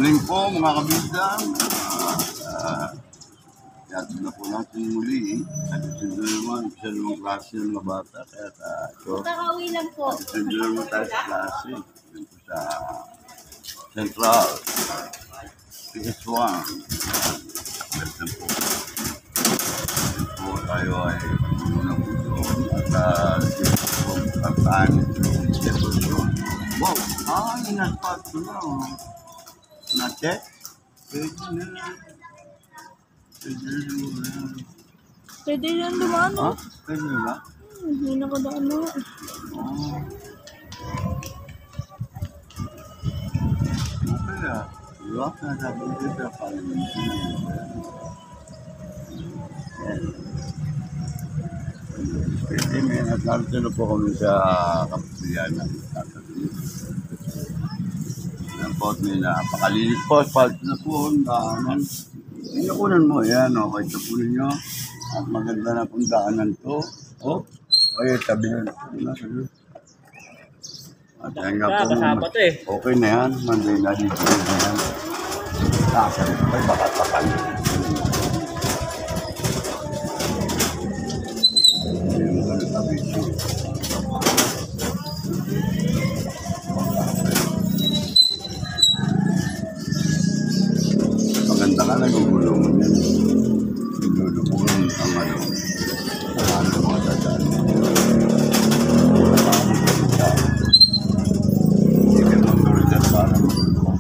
galing po mga kabidang. Yato na po natin muli. At ito naman, isa naman klase ng mga bata. Kaya ito, Kakauwi lang po. ito naman tayo sa klase. Ito sa Central. PS1. Welcome po. Ito po tayo ay pagpunong po at pagkaan ito. Wow! Inaspot ko na. Na-check? Pwede na. Pwede yan dumaan, Ha? no? Pwede na ba? Hindi nakadaan na. Okay ah. Diba? Nasabi ko siya pala yun. Pwede may nasalito na po kami sa Kapitilianan. Yan po, may napakalinis po. Asphalt na po. Daanan. Inakunan mo. Yan o. Kahit tapunin nyo. At maganda na pong daanan to. Oh. Ay, tabi na. At yan nga po. Okay na yan. Monday na dito na yan. Nakasan. Ay, baka takal. Yan ang tabi ito. Maganda ka, nagugulungan yan. Nagugulungan ang ano. Ang mga dadaan. Hindi ka magulungan dyan para magulungan.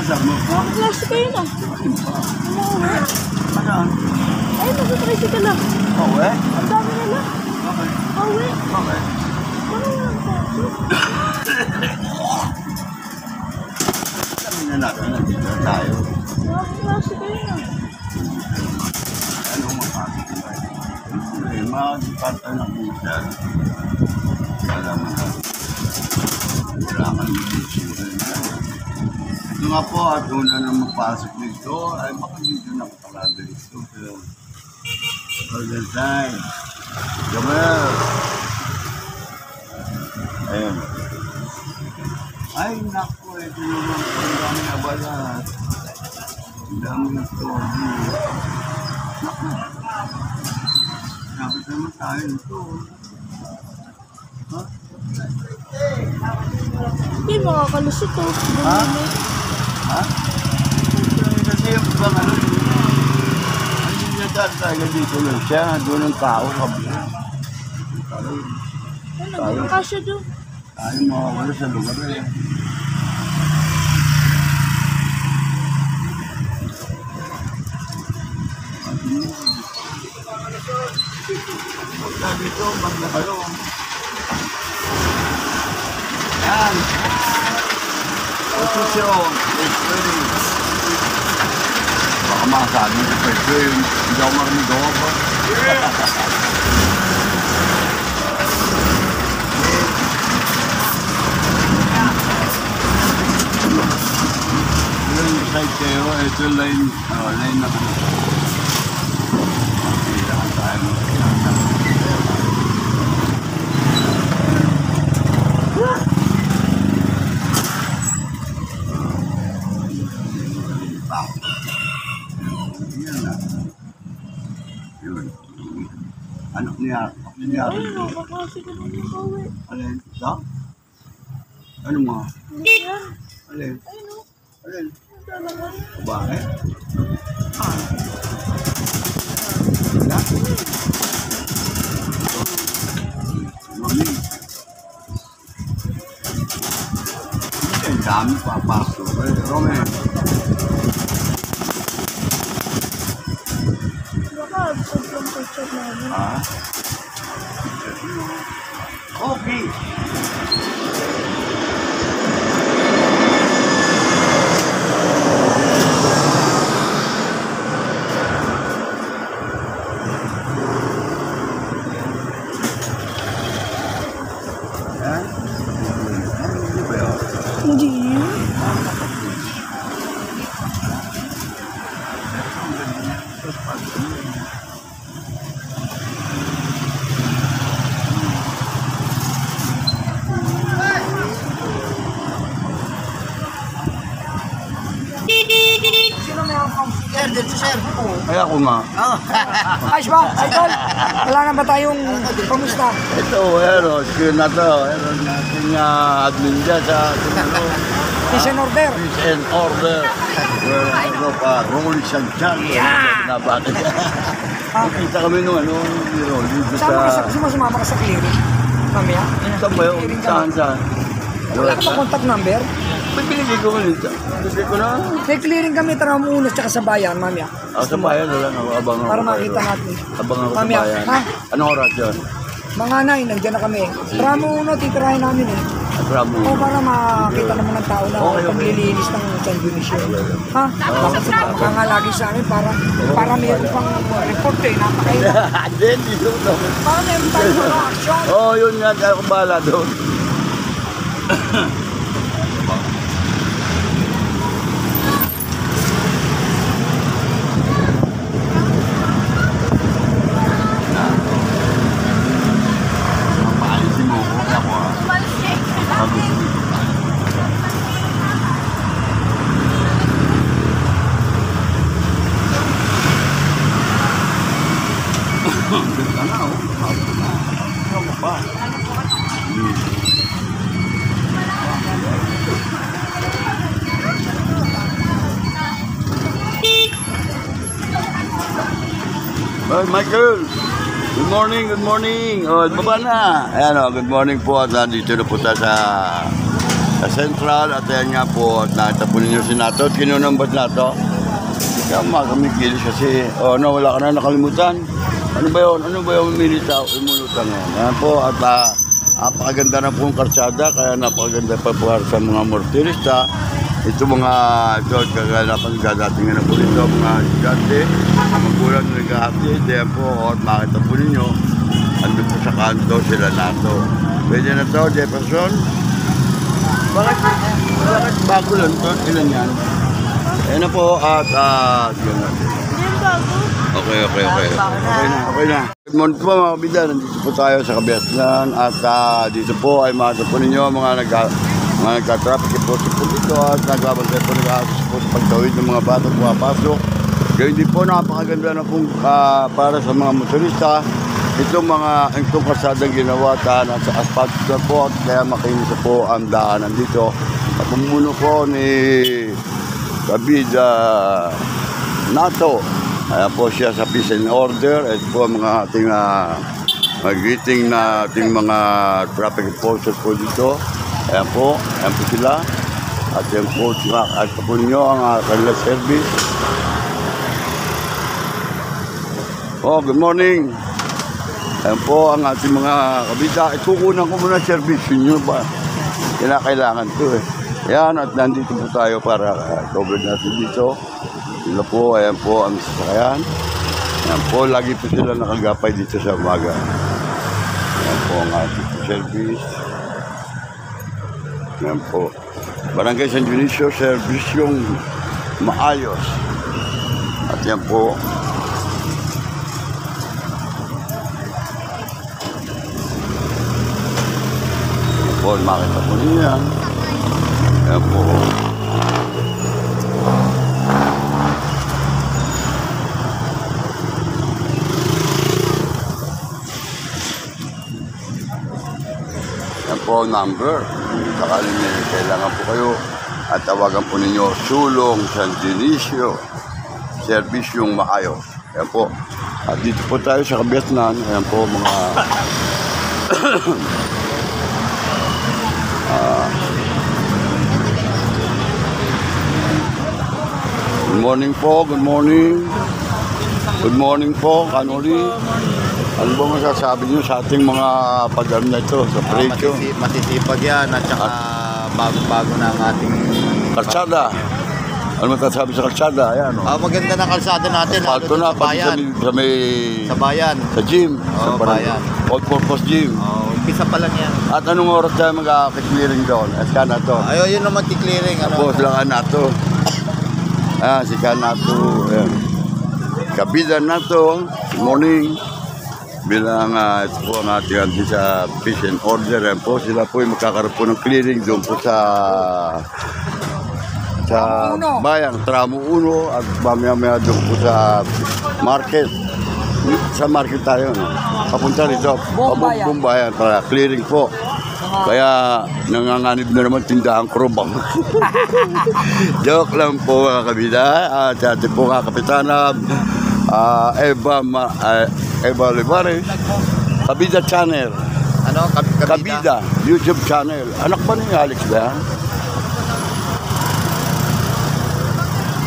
Plastic kayo na. Ano? Ay, nasa-tricycle lang. Okay. Ang dami nila. Okay. Pauwi. Okay. Ano lang po? Sabi na natin, nandito tayo. Plastic kayo na. Ano makakita tayo? Makakita ng minsan. Alam mo na. Kailangan yung issue na. Ito nga po, at una na mapasok nito, ay makagito na talaga ito. All the time. Gamal. Ayun. Ay, naku, ito naman po, ang dami na balat. Ang dami na ito. Naku. Nakit naman tayo ito. Ha? Hindi, makakalusot to. Ha? Ha? Kasi yung ibang ano, Saan tayo dito lang siya? Doon ang tao. Kabila. Ano, kasya doon. Tayo mawawala sa lugar na yan. Punta dito, banda kayo. Yan. Posisyon. Experience. Baka makasabi ko pa ito yung hindi ako marami gawa pa. Ito yung side kayo. Ito yung line. Line na kami. Kailangan tayo. Ano niya? Ano niya? Ayun, kakasya ka naman yung kawi. Alin? Da? Ano mo? Ayan. Alin? Ayun, oh. Alin? Ang talaga. Bakit? Da? Mami. Ang dami papasok. Rome. Baka, sobrang picture namin. Ah? Okay. Hindi ba yun? Hindi. Sino may ang sir? Dito sir. Ay ako nga. Ayos ba? Idol? Kailangan ba tayong kamusta? Ito, ano, skin na to. Ano, natin admin dyan sa ano, Peace and order. peace and order. Well, ano pa, Rolly Santiago. Na bakit? Nakita kami nung ano, ni Rolly. Sama ka sa sumama ka sa clearing. Mamaya. Saan ba yun? Saan, saan? Wala ka pa contact number? Ba't binigay ko ulit? Binigay ko na. May clearing kami, Taramunos, tsaka sa bayan, mamaya. Sa bayan na lang ako. Abang ako. Para makita natin. Abang ako sa Mamaya. bayan. Ha? Anong oras yun? Mga 9, nandiyan na kami. Taramuno, titirahin namin eh. Bravo. O para makita naman ng tao na Okay. paglilinis ng San Dionisio. Ha? Bakit sila makangalagi sa amin para mayroon pang report eh, napakailan. Hindi, dito to. Para mayroon tayong mga action. Oo, yun nga. Kaya kong bahala doon. Paalisin mo ko. Kaya ko ah. Ganda na, oh. Ganda na. Ano mo pa? Well, Michael, good morning, good morning. Oh, baba na. Ayan o, good morning po at nandito na po tayo sa Central at ayan nga po at nakita po ninyo si Nato at kinunambat Nato. Kaya makamikilis kasi, oh no, wala ka na nakalimutan. Ano ba yun? Ano ba yung umilitaw? Umulutan ngayon. Ayan po at napakaganda na pong karsada kaya napakaganda pa po sa mga mortirista. Ito mga, ito, kaganapan dadating na po dito, mga estudyante, magulang na nag-update, diyan po, at makita po ninyo, ando po sa kanto sila Nato. Pwede na to, Jefferson? Bakit bago lang to? Ilan yan? Ayan na po, at, yun natin. Hindi yung bago. Okay na. Good morning po mga kabida, nandito po tayo sa Kabiasnan at dito po ay makita po ninyo mga nagka-traffic po dito at nagbabantay po nag-aasos po sa pagtawid ng mga bata pumapasok. Gayun din po napakaganda na pong para sa mga motorista. Itong kasadang ginawa na sa asphalt na po at kaya makinis po ang daanan dito. At pumuno po ni Kabida Nato. Ayan po siya sa peace and order. Ito po ang mga ating mag-greeting na ating mga traffic enforcers po dito. Ayan po sila. At yan po, at po nyo ang kanilang service. Oh, good morning. Ayan po ang ating mga kabita. Ikukunan ko muna service nyo ba? Kinakailangan to eh. Ayan, at nandito po tayo para cover natin dito. Sila po, ayan po ang sasakyan. Ayan po, lagi po sila nakagapay dito sa umaga. Ayan po ang ating service. Ayan po. Barangay San Dionisio, service yung maayos. At yan po. Ayan po, makita po niya. Ayan po. Yan po ang number. Sakaling may kailangan po kayo at tawagan po ninyo Sulong San Dionisio. Service yung maayos. Yan po. At dito po tayo sa Kabiatnan. Yan po mga good morning po. Good morning. Good morning po, Kanuri. Ano ba masasabi niyo sa ating mga pag-ano na ito, sa presyo? Masisipag yan at saka bago-bago na ang ating Kalsada. Ano masasabi sa kalsada? Ayan, o. maganda na kalsada natin. Palto na, pati sa may... Sa bayan. Sa gym. Oo, sa bayan. All-purpose gym. Umpisa pa lang yan. At anong oras tayo mag-clearing doon? At Kanato. Ayaw yun naman ti-clearing. Tapos lang Kanato. Si Kanato. Ayan. Kabida Nato. Good morning. Bilang ito po ang ating sa peace and order. Ayan po, sila po yung magkakaroon po ng clearing doon po sa bayan, Tramo 1 at mamaya-maya doon po sa market. Sa market tayo, no? Papunta rito. Buong bayan para clearing po. Kaya nanganganib na naman tindahan krobang. Joke lang po mga kabida. At ating po mga kapitana, Eva Olivares, Kabida Channel. Ano? Kabida, YouTube channel. Anak ba ni Alex ba yan?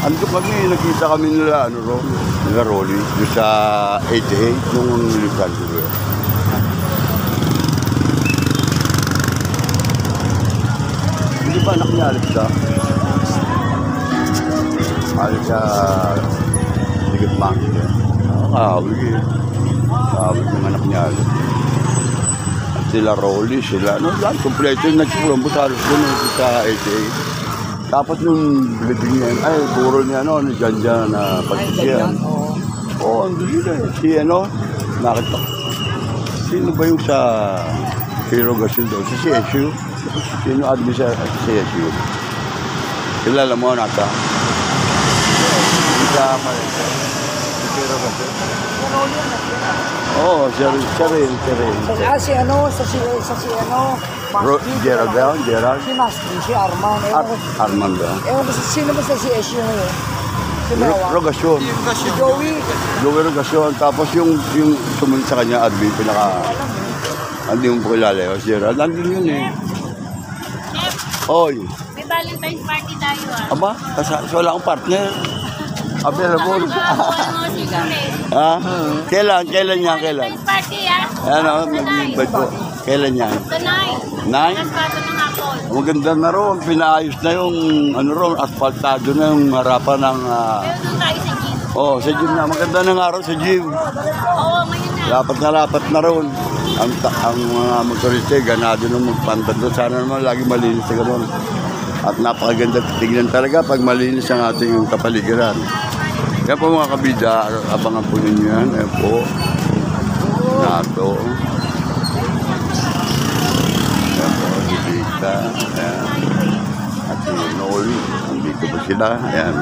Ando kami, nakita kami nila, nila Rolly, doon sa 88, nung nilipan ko yun. Hindi ba anak ni Alex ka? Alex ka, Ligat Monkey ka. Kawig ng anak ni Alex. At sila Rolly, sila, lahat, kompleto yung nagsulambo sa halos doon sa 88. Tapos nung building niya, puro niya, ni Janja na pagkisiyan. Oo, ando sila. Si, nakita. Sino ba yung sa Hero Gasil doon? Si CSU. Sino admin sa CSU? Kilala mo, nata? Hindi ka malita. Si Hero Gasil. Oo, siya rin. Gerald. Si Mastri, si Arman. Arman ba? Ewan ko, sino ba sa CSU ngayon? Si Mewa. Rogasyon. Si Joey. Joey Rogasyon. Tapos yung sumunod sa kanya, admin, hindi mo po kilala yun. Gerald, nandun yun eh. Oy. May Valentine's party tayo Aba, kasi wala akong partner. Available. Kailan yan? Valentine's party Mag-invite po. Kailan yan? Tonight. 9? Paspato ng hapon. Maganda na ron. Pinaayos na yung asfaltado na yung harapan ng... Pero doon tayo sa gym. sa gym na. Maganda na nga ron sa gym. Oo, ngayon na. Rapat na ron. Ang mga motorista, ganado nung magpantad doon. Sana naman lagi malinis na gano'n. At napakaganda tignan talaga pag malinis ang ating kapaligiran. Kaya po mga kabida, abangan po ninyo yan. Ayan po. Nato. Ayan po, si Vita. Ayan. At si Noli. Nandito po sila. Ayan.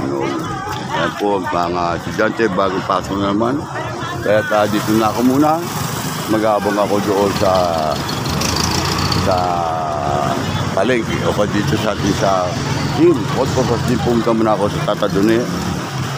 Noli. Ayan po ang mga estudyante. Bagong pasok na naman. Kaya dito na ako muna. Mag-aabang ako doon sa palengke o pa dito sa ating sa gym. Din pumunta muna ako sa Tata Dune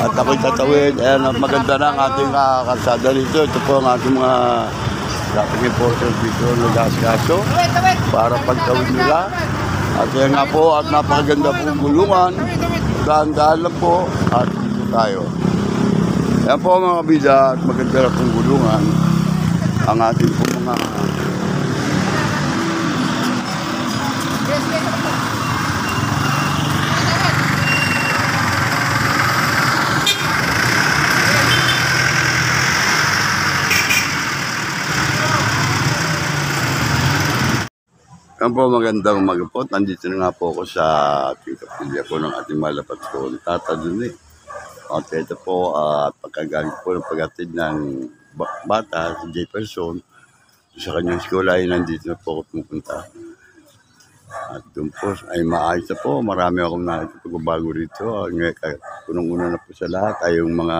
At ako'y tatawid. Ayan, maganda na ang ating kalsada dito. Ito po ang ating mga dating importers dito nag-askaso para pagtawid nila. At yan nga po, at napakaganda pong gulungan. Daan-daan lang po at dito tayo. Yan po mga bida at maganda na pong gulungan. Ang ating po mga yan po, magandang umaga po. Nandito na nga po ako sa ating kapilya po ng ating malapat po. Tata dun eh. At ito po, pagkagaling po ng paghatid ng bata, si Jefferson, sa kanyang school ay nandito na po ako pumunta. At doon po, ay maayos na po. Marami akong nakita pagbabago rito. Punong-una na po sa lahat ay yung mga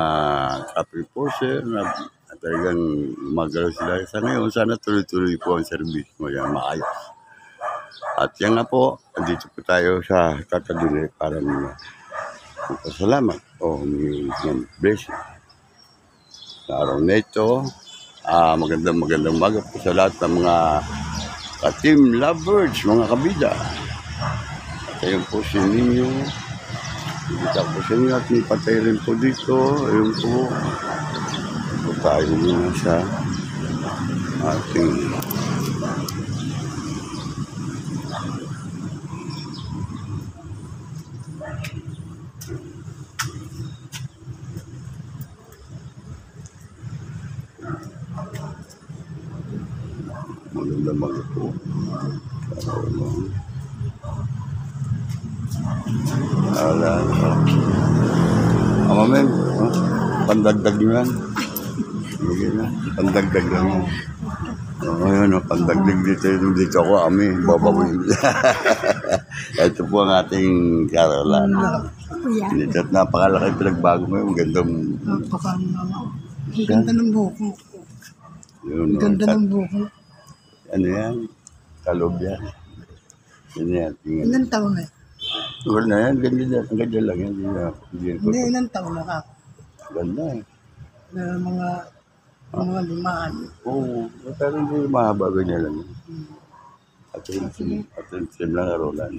traffic enforcer na talagang magalaw sila. Sa ngayon, sana tuloy-tuloy po ang service mo yan, maayos. At yan nga po, andito po tayo sa Tatadune para magpasalamat o humingi blessing. Sa araw na ito, magandang umaga po sa lahat ng mga ka-team lovers, mga kabida. At ayun po si Ninyo. Ibita po sa inyo at may patay rin po dito. Ayun po. Ito tayo muna sa ating maganda mga po. Ala. Ma'am, pandagdag nyo yan. Sige na, pandagdag lang yan. Ayun, pandagdag dito ako, babawin. Ito po ang ating Carolan. Dito at napakalaki pinagbago mo yung gandang... Ganda ng buko. Yun, Ganda ng buko. Ano yan? Kalob yan. Yan yan. Ilan taon na? Wala na yan. Ganda lang yan. Hindi, ilan taon na ka? Ganda eh. Mga limaan. Oo. Pero hindi mahaba ganyan lang. At yung lang Roland.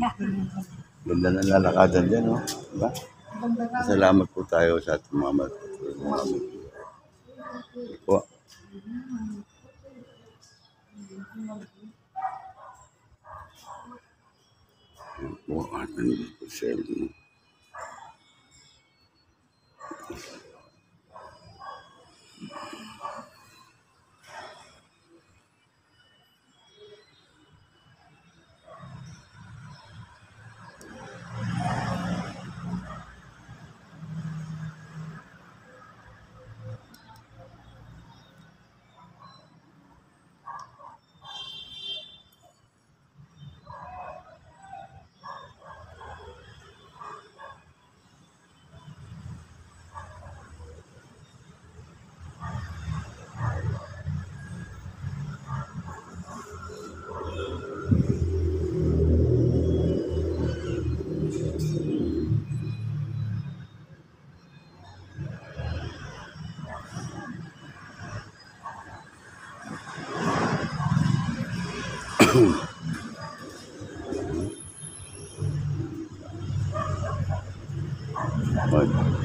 Ganda na lalakadan dyan, no? Diba? Salamat po tayo sa ating mga matutulong. Po. Po, ating sel.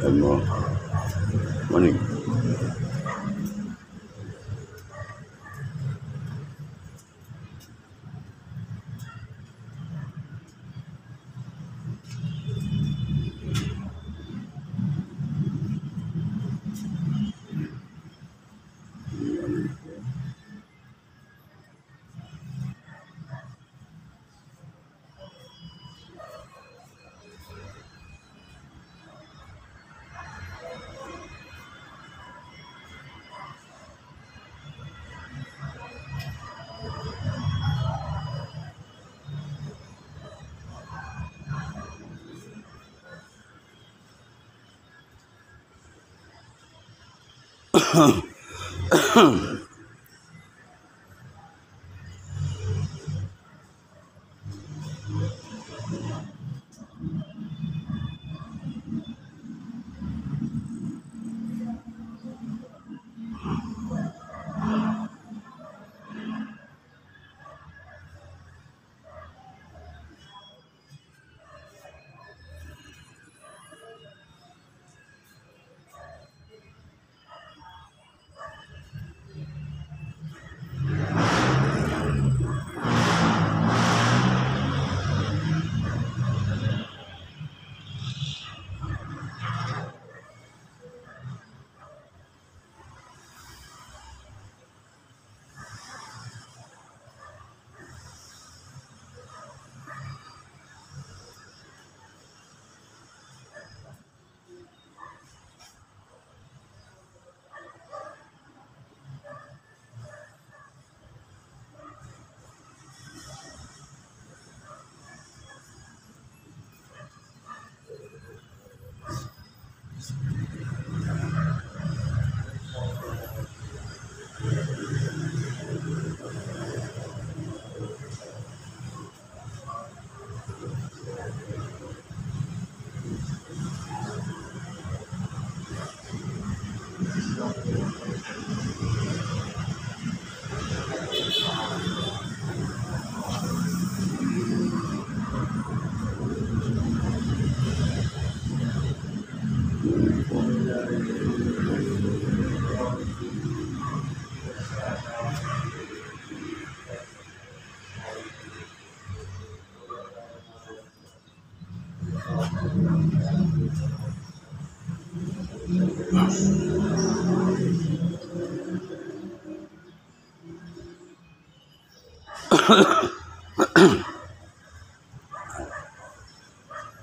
Ano? Morning.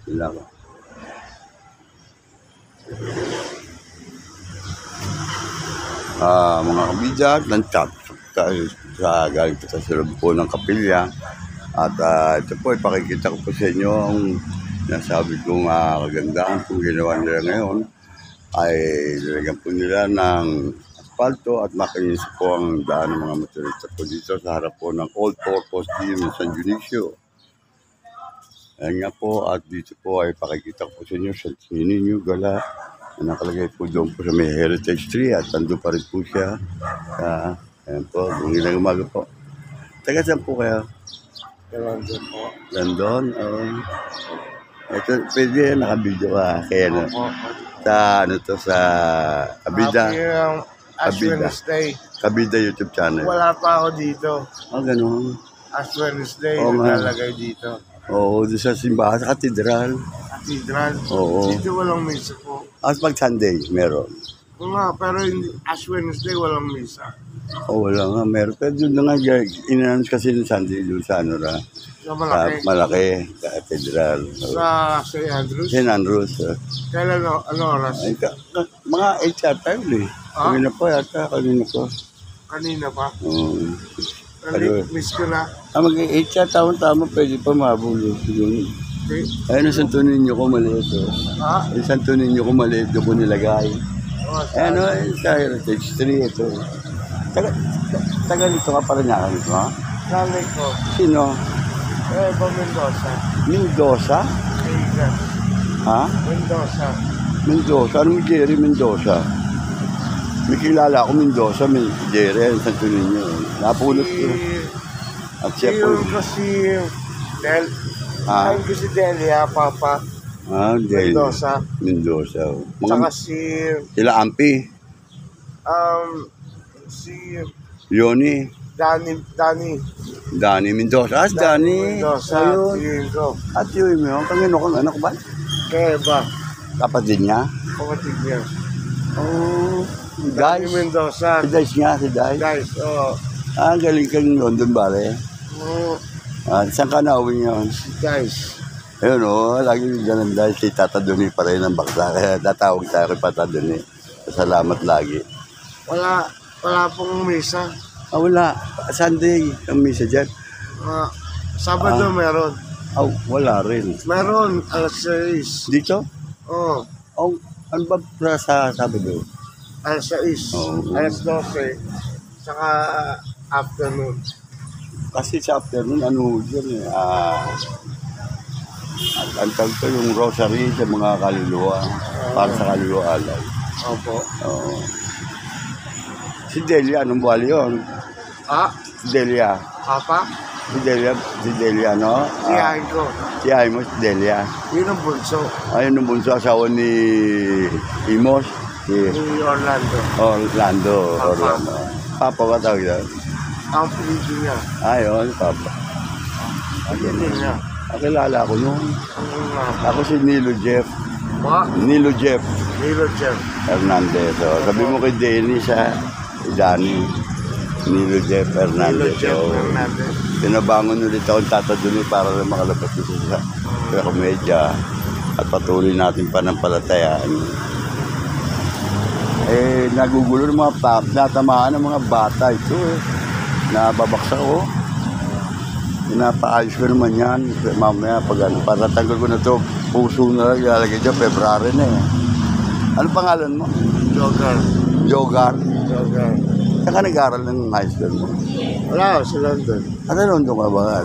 Sila ko. Mga kabidyan, nag-chat tayo sa galing po sa loob po ng kapilya. At ito po, ipakikita ko po sa inyo ang nasabi kong kagandahan kung ginawa nila ngayon ay nilagyan po nila ng asfalto at makinis po ang daan ng mga motorista po dito sa harap po ng Old Purpose Gym ng San Dionisio. Ayan nga po, at dito po ay pakikita ko po sa inyo sa Nininyo Gala na nakalagay po doon po sa may Heritage Tree at nandun pa rin po siya. Ayan po, kung ilang umaga po. Taga saan po kayo? London po. London? Ito, pwede nakabidyo ka. Kaya na. Sa ano to, sa Kabida. Ash Kabida. Wednesday. Kabida YouTube channel. Wala pa ako dito. Ganun. Ash Wednesday, Oo nga. naglalagay dito. Oo, doon sa simbahan, sa katedral. Cathedral. Oo. Dito walang misa po. At pag Sunday, meron. Oo nga, pero Ash Wednesday walang misa. Wala nga, meron. Pero doon na nga, in-announce kasi ng Sunday doon sa ano na, Sa sa malaki. Malaki, sa katedral. Sa St. Andrews. St. Andrews. Kailan ano oras? Mga 8 yata yun eh. Kanina po yata, kanina po. Kanina pa. Ano? Miss ko na. Mag-8 siya, tama, pwede pa mabulo. Okay. Ayun ang Santo Niño ko maliit. Ha? Yung Santo Niño ko maliit, doon ko nilagay. Ano, sa Heritage Tree, ito. Taga nito ka para niya nito, ha? Nanay ko. Sino? Eva Mendoza. Mendoza? Kaigan. Ha? Mendoza. Mendoza? Ano may Jerry Mendoza? May kilala ako Mendoza, may Jerry, Santo Niño. Napulot ko. At siya po. Si Del. Ha? Ay, ko si Delia, Papa. Del. Mendoza. Mendoza. Tsaka si, Sila Ampi. si Yoni. Danny Mendoza. Danny. Mendoza. Ayun. Yun ko. At yun mo, kangino kang anak ba? Eva. Kapatid niya? Kapatid niya. Oh, Danny guys. Mendoza. Si Dice nga, si Dice. Guys, Galing kang London, bale. Saan ka nauwi ngayon? guys. Ayun, lagi ganun dahil si Tata Duni pa rin ang bakla. Kaya tatawag tayo kay Tata Duni. Salamat lagi. Wala pong misa. Wala. Sunday, ang misa dyan. Sabado meron. Wala rin. Meron, alas 6. Dito? Oo. Ano ba sa Sabado? alas 6, Oo. alas 12, saka afternoon. Kasi sa afternoon, ano yun eh, ang tawag ko yung rosary sa mga kaluluwa, para sa kaluluwa alay. Opo. Oo. Si Delia, anong buwali yun? Si Delia. Apa? Si Delia, no? Iyahin ko. Si Imos, si Delia. Yun ang bunso. Ayun ang bunso asawa ni Imos, si Ni Orlando. Orlando. Papa. Orlando. Papa ka tawag yan? Ang pinigil niya. Ayun, Papa. Pinigil niya. Akilala ko yun. Ang Ako si Nilo Jeff. Nilo Jeff Chef. Hernandez. Sabi mo kay Dennis, Danny. Nilo Jeff Nilo Hernandez. Chef Hernandez. Pinabangon ulit akong tataduni para lang makalabas dito sa komedya at patuloy natin panampalatayaan. Nagugulo ng mga natamaan ng mga bata ito nababaksak ko. Pinapaayos ko naman yan. Mamaya pag patatanggal ko na ito, puso na lang ilalagay dyan, February na eh. Ano pangalan mo? Jogar. Saan ka nag-aaral ng high school mo? Wala, sa London. Ano London ka ba?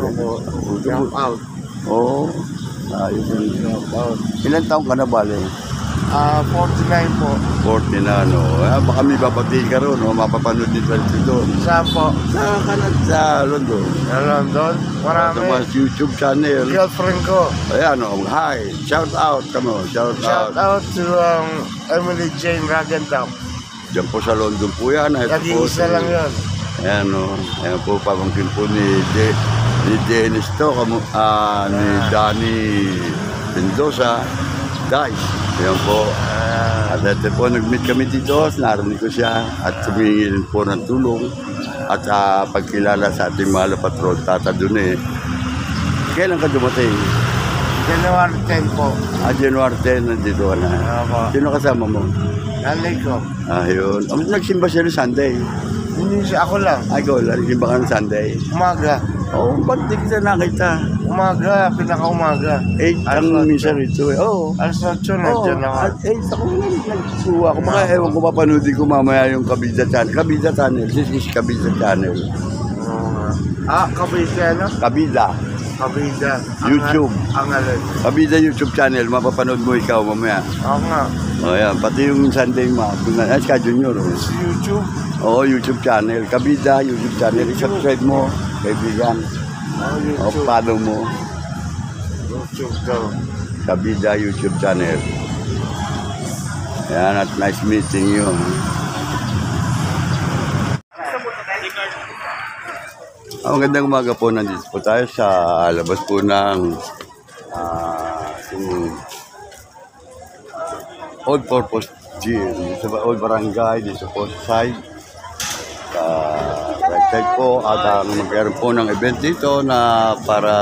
Drop out. Oo. Ayos yun. Ilan taong ka na bale? 49 po. 40 na, no? Baka may babatiin ka ron, no? Mapapanood din tayo doon. Saan po? Sa London. Sa London? Sa Marami. mga YouTube channel. Girlfriend ko. Ayan, no? Hi. Shout out. Come on. Shout Shout out. out to Emily Jane Ragandam. Diyan po sa London po yan. Nag-iisa lang yun. Ayan, no? Ayan po, pamangkin po ni Dennis to, ni Danny Mendoza. Guys, ayan po. At ito po, nag-meet kami dito, narinig ko siya at humingi rin po ng tulong at pagkilala sa ating mahal na patron, Tata Dune. Kailan ka dumating? January 10 po. January 10, nandito ka na. Opo. Sino kasama mo? Nanay ko. Ayun. Nagsimba siya ng Sunday. Hindi siya, ako lang. Ay, ikaw lang, nagsimba ka ng Sunday. Umaga. Oo, ba't di kita nakita? Umaga, pinaka-umaga. Ang minsan rito eh. Oo. Alas 8, nandiyan ako. Ako nagsuwa ko. Baka ewan ko mapanoodin ko mamaya yung Kabida Channel. Kabida Channel. This is Kabida Channel. Kabida, ano? Kabida. Kabida. YouTube. Ang alin. Kabida YouTube channel. Mapapanood mo ikaw mamaya. Oo nga. O yan. Pati yung Sunday ma. Ay, Ska Junior. Sa YouTube. Oo, YouTube channel. Kabida YouTube channel. I-subscribe mo. Kaibigan. O, YouTube. follow mo. YouTube daw. Kabida YouTube channel. Yan, at nice meeting you. Magandang umaga po, nandito po tayo sa labas po ng Old Purpose Gym, sa Old Barangay, dito po sa side. Right side po, at magkaroon po ng event dito na para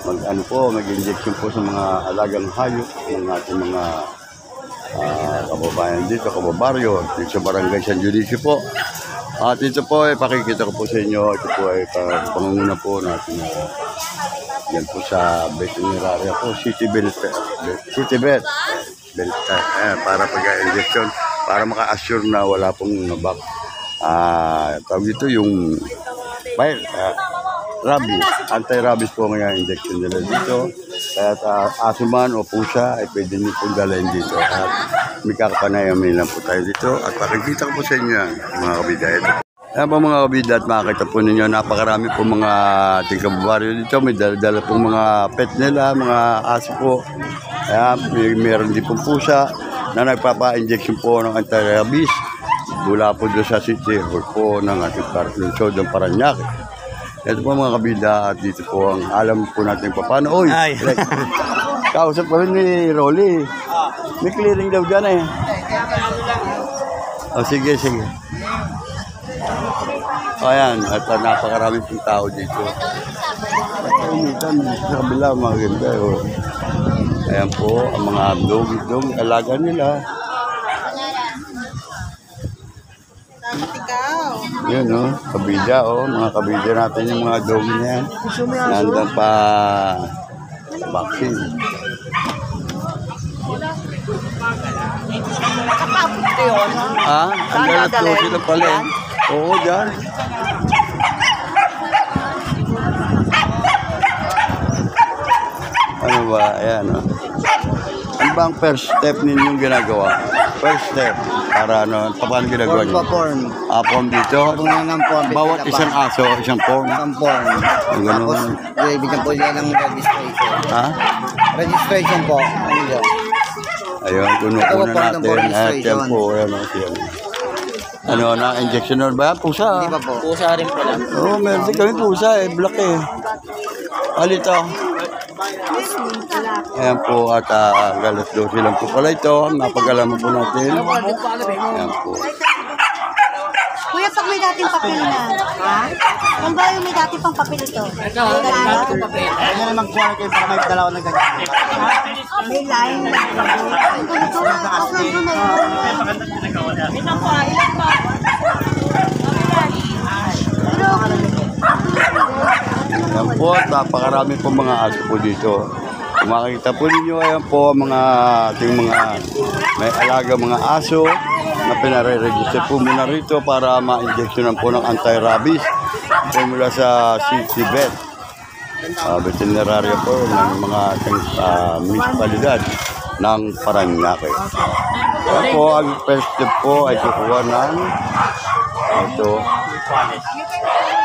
mag-injection po sa mga alagang hayop ng ating mga kababayan dito, kababaryo, dito sa Barangay San Dionisio po. At ito po pakikita ko po sa inyo, ito po ay pangunguna po natin. Yan po sa veterinary po, City Vet, para pag-injection, para maka-assure na wala pong nabak. Tawag ito yung rabies, anti-rabies po ngayon injection nila dito. Kaya aso man o pusa ay pwede nyo pong dalahin dito. At may kakapanayamin lang po tayo dito. At pakikita ko po sa inyo yan, mga kabida. Ayan po mga kabida at makakita po ninyo, napakarami po mga ating kababaryo dito. May dala pong mga pet nila, mga aso po. Ayan, meron din pong pusa na nagpapa-injection po ng anti-rabies. Mula po doon sa City Hall po ng ating Parlinsod ng Paranaque. Ito po mga kabida at dito po ang alam po natin pa paano. Oy, kausap ko rin ni Rolly. May clearing daw dyan eh. O sige. Ayan, at napakarami pong tao dito. At sa kabila mga ganda. Ayan po, ang mga dog, alaga nila. Yun, kabida, mga kabida natin yung mga dog na yan. Nandang pa vaccine. Ha? Ang galat daw sila pala eh. Oo, dyan. Ano ba? Ayan, oh. Ano ba ang first step ninyong ginagawa? First step. Para ano, paano ginagawa niyo? Form. Form dito? Kung ng form. Bawat isang aso, isang form. Isang form. Ang ganun. Bibigyan po nila ng registration. Ha? Registration po. Ano yun? Ayun, kuno-kuno natin. At yan po, ano, yan. Ano, na-injection na ba? Pusa. Hindi pa po. Pusa rin pala. Oo, meron din kami pusa eh. Black eh. Alito. Ayan po at galas daw silang po pala ito. Napag-alaman po natin. Ayan po. Kuya, pag may dating papel na, ha? Kung ba yung may dating pang papel ito? Ano na magkuha kayo para may dalawa na ganyan. May line. Ang ganito na. Ako nandun na yun. Ilan pa? Ilan pa? Ayan po at napakarami po mga aso po dito. Kung makikita po ninyo, ayan po mga ating mga may alaga mga aso na pinare-register po muna rito para ma-injectionan po ng anti-rabies po mula sa City Vet. Veterinarya po ng mga ating municipalidad ng Paranaque. Ayan po, ang first step po ay kukuha ng ito.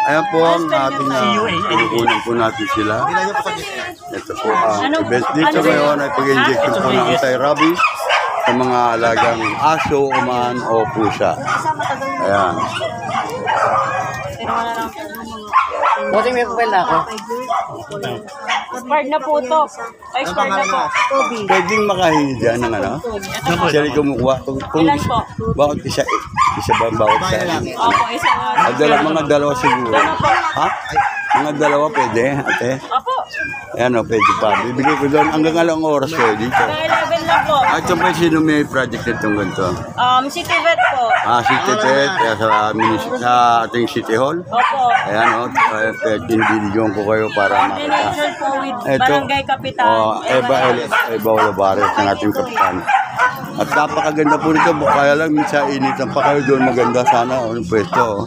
Ayan po ang ating kukunin po natin sila. Ito po ang event dito ngayon ay pag-injection po ng anti-rabies sa mga alagang aso, uman o pusa. Ayan. Buti may papel na ako. Expired na po ito. Expired na po. Pwedeng makahingi dyan ng ano? Siya rin kumukuha. Ilan po? Bawat isa ba bawat isa? Opo, isang Mga dalawa siguro. Ha? Mga dalawa pwede, ate? Opo. Ayan o, pwede pa. Bibigay ko doon hanggang alang oras ko dito. 11 lang po. Ito pa sino may project nitong ganito? City Vet po. City Vet, sa ating City Hall. Opo. Ayan o, tinibigyan ko kayo para makita. Coordination po with Ito. Barangay Kapitan. Eva Olavarez, ng ating kapitan. At napakaganda po nito, kaya lang minsan initan pa kayo doon, maganda sana o yung pwesto. Oh.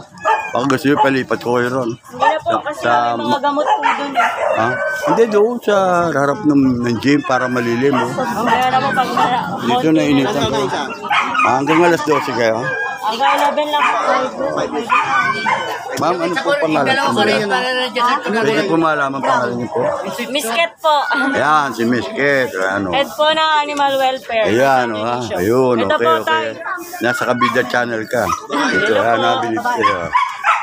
Baka gusto nyo, palipat ko kayo ron. Hindi na po, kasi may mga gamot po doon eh. Ha? Hindi doon sa harap ng gym para malilim. Oh. Kaya naman pag Dito na initan ko. Hanggang alas 12 kayo. hanggang 11 lang po. Ma'am, ano po pangalan? Pwede po malaman pangalan niyo po. Misket po. Ayan, si Miss Ket. Ano? Head po ng Animal Welfare. Ayan, o ha. Ayun, Ito okay, po, okay. tay. Nasa Kabida Channel ka. Ito, ayan, nabilis sila.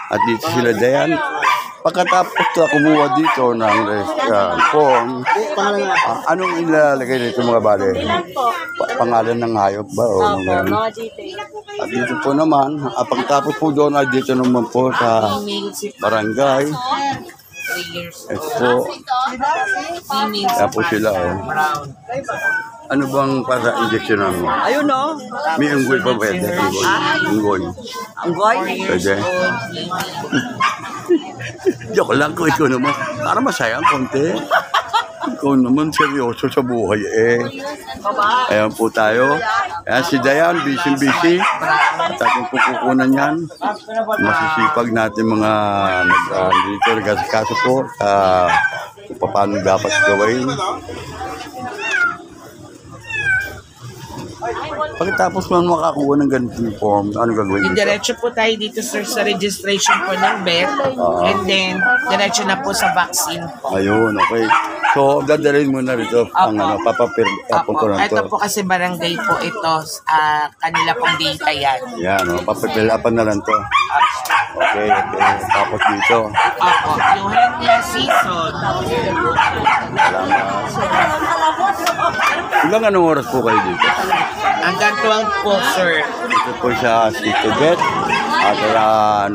At dito sila, Dayan. Pagkatapos na kumuha dito ng form, anong ilalagay dito mga bale? Ilan po? Pangalan ng hayop ba? O, Opo, ganun? mga detail. At dito po naman, pagkatapos po doon ay dito naman po sa barangay. Ito po. Kaya po sila. Oh. Ano bang para injection mo? Ayun no. May unggoy pa pwede? Unggoy. Anggoy. Pwede. Joke lang ko ikaw naman. Para masaya ang konti. Ikaw naman seryoso sa buhay eh. Ayan po tayo. Ayan si Dayan, busy-busy. At ating kukunan yan. Masisipag natin mga dito, nagkasikaso po kung paano dapat gawin. Pagkatapos man makakuha ng ganitong form, ano gagawin dito? Diretso po tayo dito sir sa registration po ng vet and then diretso na po sa vaccine po. Ayun, okay. So, dadalhin mo na rito ang ano, papunto na Ito to. po kasi barangay po ito, kanila pong data yan. Yan, papipilapan na lang to. Okay, okay. Tapos dito. Opo, yung henna season. Hanggang anong oras po kayo dito? Hanggang 12 po sir. Ito po sa City Vet. At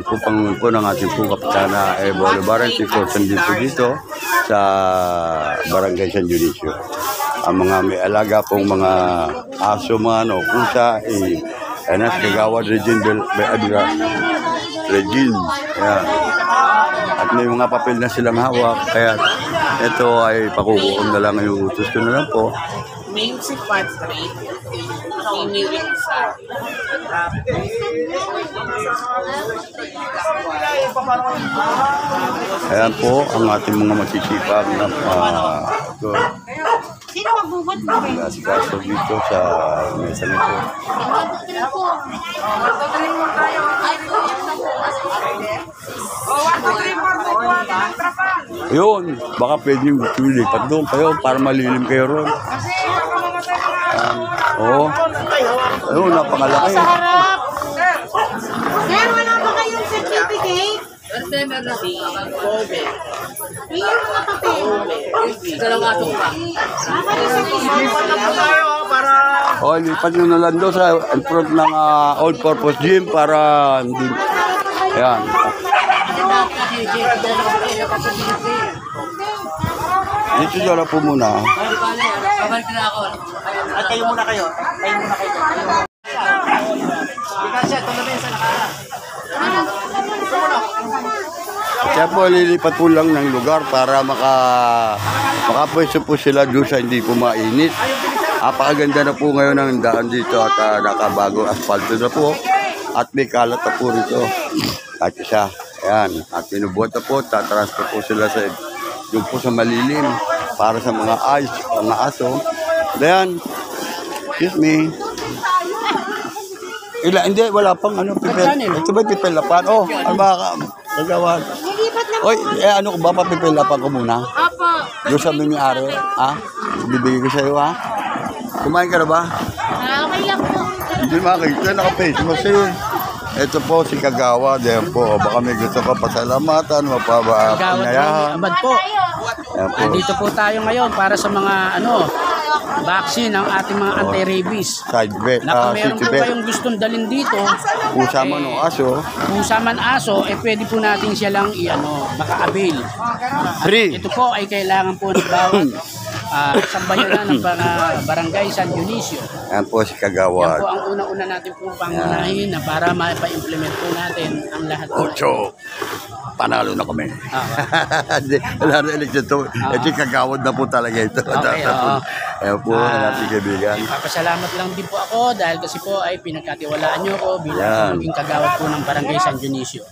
po pangunan po ng ating po kapitana Eva Olavarez, si Corson dito sa Barangay San Dionisio. Ang mga may alaga pong mga aso man o pusa, si Kagawad Regine. Ayan. At may mga papel na silang hawak, kaya ito ay pakukuha na lang yung utos ko na lang po. Main si Patrick. Ninilig sa Ayan po ang ating mga masisipag na Sino magbubot mo? kaso dito sa mesa nito. Ayun, baka pwedeng lipat doon kayo para malilim kayo ron. Oo. Ayun, napakalaki. Sa harap. Sir, wala ba kayong certificate? Iyon mga papel. O, lipat nyo na lang doon sa in front ng all-purpose gym para hindi... Ayan. Dito na lang po muna. At kayo muna kayo. Kaya po lilipat po lang ng lugar para makapwesto po sila doon sa hindi po mainit. Napakaganda na po ngayon ang daan dito at nakabagong asfalto na po. At may kalat na po rito. At isa, ayan, at pinubuhat na po, tatransfer po sila sa doon po sa malilim para sa mga aso. Ayan, excuse me. Hindi, wala pang pipel. Ito ba pipelapan? Oh, ano ba nagawa? Nilipat na Oy, ano ko ba, papipelapan ko muna? Opo. Doon sa may-ari, ha? Bibigay ko sa'yo, ha? Kumain ka na ba? Okay lang po. Hindi makikita, naka-face mask eh. Ito po si Kagawa, diyan po. Baka may gusto ka pasalamatan, Kagawad mapapayahan. Abad po. Ayan po. Andito po tayo ngayon para sa mga vaccine ng ating mga anti-rabies. Side bet, Na kung meron city po bet. kayong gustong dalhin dito, Usama ng aso. pusaman aso, pwede po natin siya lang maka-avail. Free. Ito po ay kailangan po ng bawat sambayanan ng barangay San Dionisio. Ayan po si Yan Kagawa. po ang una-una natin po pangunahin na para maipa-implement po natin ang lahat po. Ocho. Panalo na kami. Hindi, wala na election to. Ito yung Kagawad na po talaga ito. Okay, oo. Ayan po, natin kaibigan. Papasalamat lang din po ako dahil kasi po ay pinagkatiwalaan nyo ko Yan. bilang maging kagawad po ng barangay San Dionisio.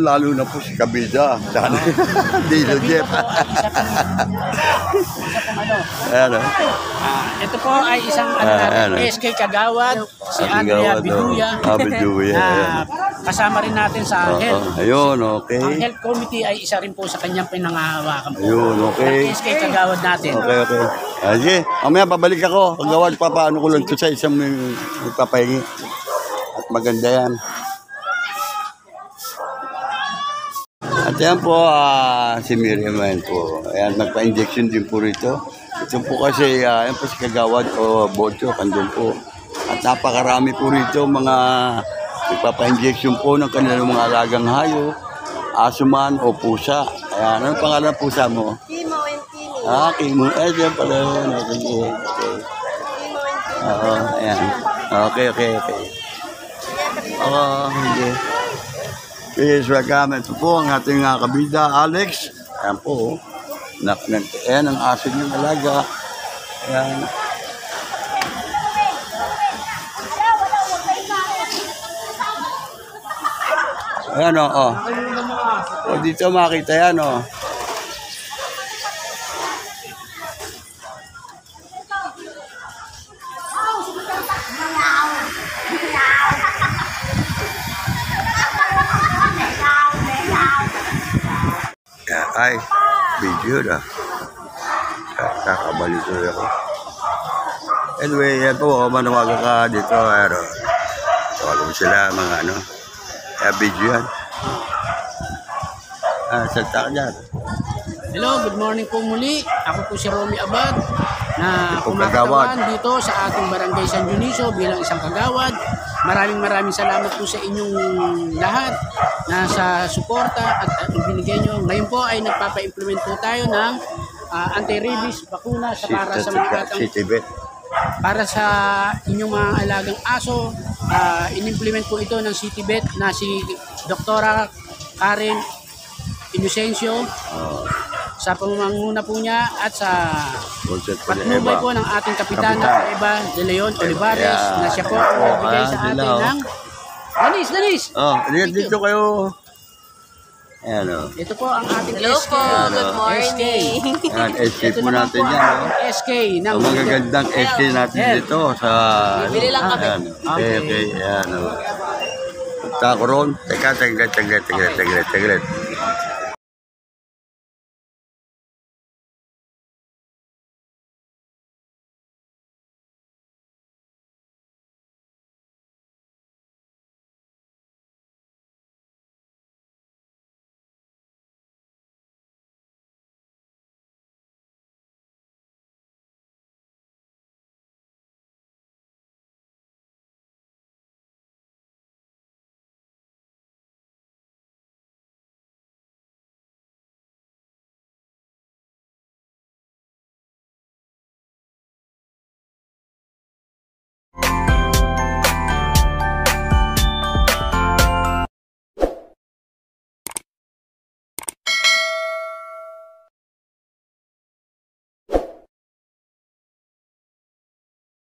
Lalo na po si Kabida. Sana. Dilo Jeff. Isa pong Ayan o. ito po ay isang Ayan. SK Kagawad, si Andrea Kagawad, Biduya. Biduya. Na kasama rin natin sa health. Ayun, okay. Ang health committee ay isa rin po sa kanyang pinangahawakan po. Ayun, okay. Ang SK Kagawad natin. Okay. Sige, mamaya babalik ako. Kagawad, papaano ko lang ito sa isang magpapahingi. At maganda yan. At yan po, si Miriam yan po. Ayan, nagpa-injection din po rito. Ito po kasi, yan po si Kagawad o Bocho, kandun po. At napakarami po rito mga nagpapa-injection po ng kanilang mga alagang hayop, aso man o pusa. Ayan, anong pangalan ng pusa mo? Kimo and Kini. Kimo. Diyan pala yun. Okay. Oo, ayan. Okay. Hindi. Please welcome. Ito po ang ating kabida, Alex. Ayan po. Ayan ang aso niyang alaga. Ayan. Ayan o. O dito makita yan o. Ay, video na. Kakabalito ako. Anyway, yan po, manawagan ka dito. Tawagan mo sila, mga video yan. Salta ka dyan. Hello, good morning po muli. Ako po si Romy Abad na Kagawad. kumakatawan dito sa ating barangay San Dionisio bilang isang kagawad. Maraming salamat po sa inyong lahat na sa suporta at binigay nyo. Ngayon po ay nagpapa-implement po tayo ng anti-rabies bakuna para sa inyong mga alagang aso. In-implement po ito ng City Vet na si Dr. Karen Inocencio. sa pamanguna po niya at sa Concept ko ni patnubay Eva. po ng ating kapitan na Eva De Leon Olivares Yeah. na siya po ang nagbigay sa sila, atin oh. ng Danis! Oh, dito kayo. Ayan o. Ito po ang ating Hello SK. po, good morning. Ayan, escape Ito po naman natin po yan. ang Oh. SK ng Ang magagandang escape natin Health. dito sa... Bibili lang kami. Ayan. Okay, ayan o. Punta ko ron. Teka, taglit.